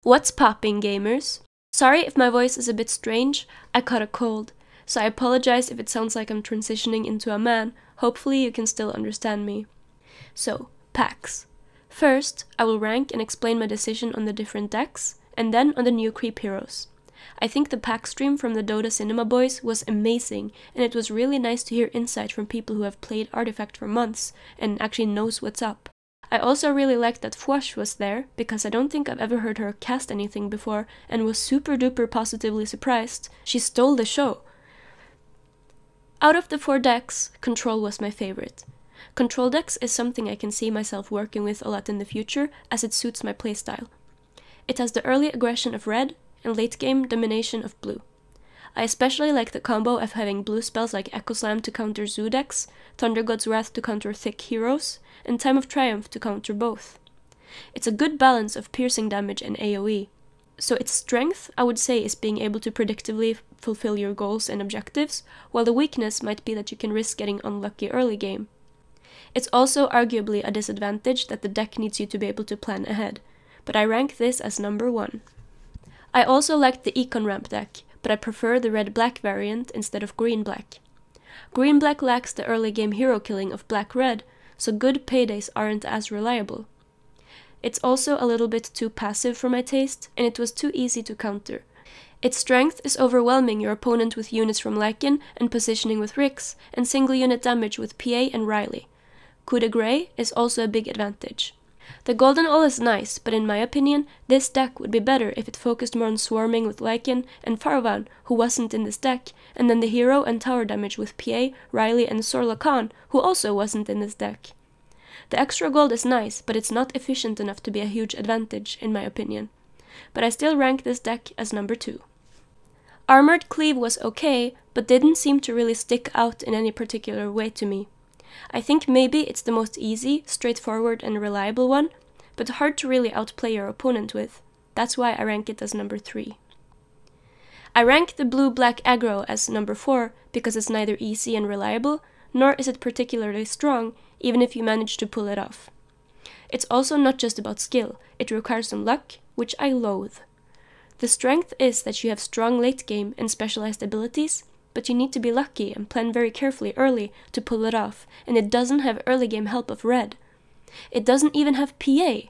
What's popping, gamers? Sorry if my voice is a bit strange, I caught a cold, so I apologize if it sounds like I'm transitioning into a man. Hopefully you can still understand me. So, packs. First, I will rank and explain my decision on the different decks, and then on the new creep heroes. I think the pack stream from the Dota Cinema Boys was amazing, and it was really nice to hear insight from people who have played Artifact for months and actually knows what's up. I also really liked that Fwash was there, because I don't think I've ever heard her cast anything before, and was super duper positively surprised. She stole the show. Out of the 4 decks, Control was my favorite. Control decks is something I can see myself working with a lot in the future, as it suits my playstyle. It has the early aggression of red, and late game domination of blue. I especially like the combo of having blue spells like Echo Slam to counter Zoo decks, Thunder God's Wrath to counter thick heroes, and Time of Triumph to counter both. It's a good balance of piercing damage and AoE. So its strength, I would say, is being able to predictably fulfill your goals and objectives, while the weakness might be that you can risk getting unlucky early game. It's also arguably a disadvantage that the deck needs you to be able to plan ahead, but I rank this as number 1. I also liked the Econ Ramp deck, but I prefer the red-black variant instead of green-black. Green-black lacks the early game hero killing of black-red, so good paydays aren't as reliable. It's also a little bit too passive for my taste, and it was too easy to counter. Its strength is overwhelming your opponent with units from Lycan and positioning with Rix, and single unit damage with PA and Riley. Coup de Grey is also a big advantage. The Golden All is nice, but in my opinion, this deck would be better if it focused more on swarming with Lycan and Farvan, who wasn't in this deck, and then the hero and tower damage with PA, Riley, and Sorla Khan, who also wasn't in this deck. The extra gold is nice, but it's not efficient enough to be a huge advantage, in my opinion. But I still rank this deck as number 2. Armored Cleave was okay, but didn't seem to really stick out in any particular way to me. I think maybe it's the most easy, straightforward, and reliable one, but hard to really outplay your opponent with. That's why I rank it as number 3. I rank the blue-black aggro as number 4 because it's neither easy and reliable, nor is it particularly strong, even if you manage to pull it off. It's also not just about skill, it requires some luck, which I loathe. The strength is that you have strong late game and specialized abilities, but you need to be lucky and plan very carefully early to pull it off, and it doesn't have early game help of red. It doesn't even have PA.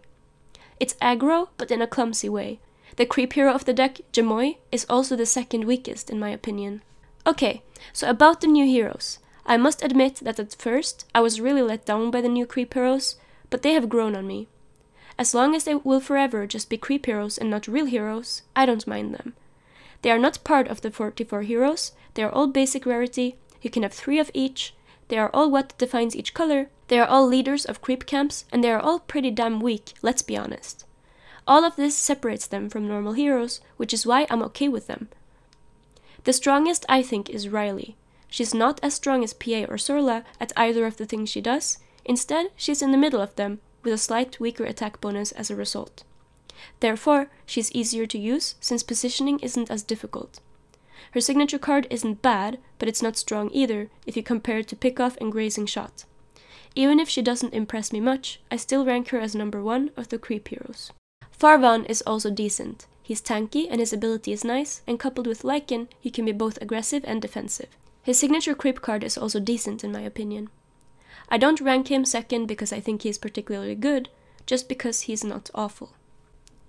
It's aggro, but in a clumsy way. The creep hero of the deck, Jamoy, is also the second weakest in my opinion. Okay, so about the new heroes. I must admit that at first I was really let down by the new creep heroes, but they have grown on me. As long as they will forever just be creep heroes and not real heroes, I don't mind them. They are not part of the 44 heroes, they are all basic rarity, you can have 3 of each, they are all what defines each color, they are all leaders of creep camps, and they are all pretty damn weak, let's be honest. All of this separates them from normal heroes, which is why I'm okay with them. The strongest I think is Riley. She's not as strong as PA or Sorla at either of the things she does, instead she's in the middle of them, with a slight weaker attack bonus as a result. Therefore, she's easier to use, since positioning isn't as difficult. Her signature card isn't bad, but it's not strong either, if you compare it to Pickoff and Grazing Shot. Even if she doesn't impress me much, I still rank her as number 1 of the creep heroes. Farvan is also decent. He's tanky and his ability is nice, and coupled with Lycan, he can be both aggressive and defensive. His signature creep card is also decent in my opinion. I don't rank him second because I think he is particularly good, just because he's not awful.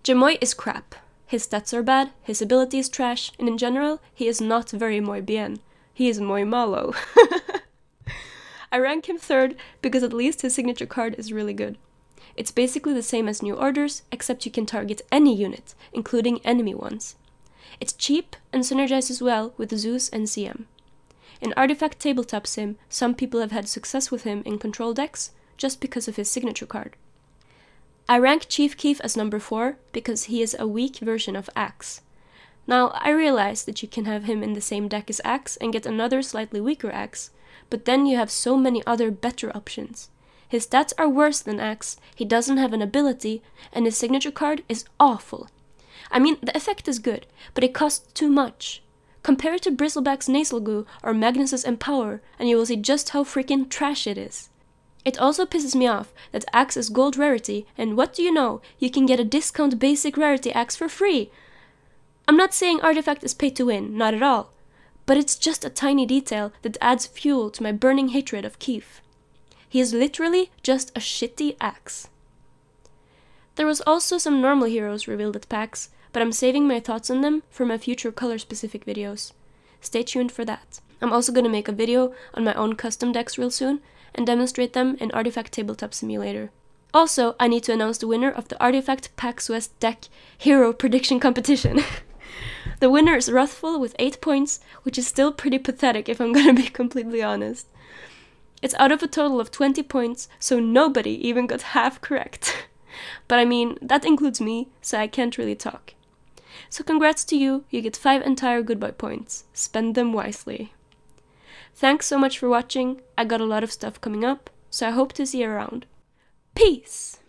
Jamoy is crap. His stats are bad, his ability is trash, and in general, he is not very muy bien. He is muy malo. I rank him third because at least his signature card is really good. It's basically the same as New Orders, except you can target any unit, including enemy ones. It's cheap and synergizes well with Zeus and CM. In Artifact Tabletop Sim, some people have had success with him in control decks, just because of his signature card. I rank Chief Keef as number 4 because he is a weak version of Axe. Now, I realize that you can have him in the same deck as Axe and get another slightly weaker Axe, but then you have so many other better options. His stats are worse than Axe, he doesn't have an ability, and his signature card is awful. I mean, the effect is good, but it costs too much. Compare it to Bristleback's Nasal Goo or Magnus's Empower, and you will see just how freaking trash it is. It also pisses me off that axe is gold rarity, and what do you know? You can get a discount basic rarity axe for free! I'm not saying Artifact is pay to win, not at all. But it's just a tiny detail that adds fuel to my burning hatred of Keith. He is literally just a shitty axe. There was also some normal heroes revealed at PAX, but I'm saving my thoughts on them for my future color-specific videos. Stay tuned for that. I'm also gonna make a video on my own custom decks real soon, and demonstrate them in Artifact Tabletop Simulator. Also, I need to announce the winner of the Artifact PAX West deck hero prediction competition. The winner is Wrathful with 8 points, which is still pretty pathetic if I'm gonna be completely honest. It's out of a total of 20 points, so nobody even got half correct. But I mean, that includes me, so I can't really talk. So congrats to you, you get 5 entire goodbye points. Spend them wisely. Thanks so much for watching, I got a lot of stuff coming up, so I hope to see you around. Peace!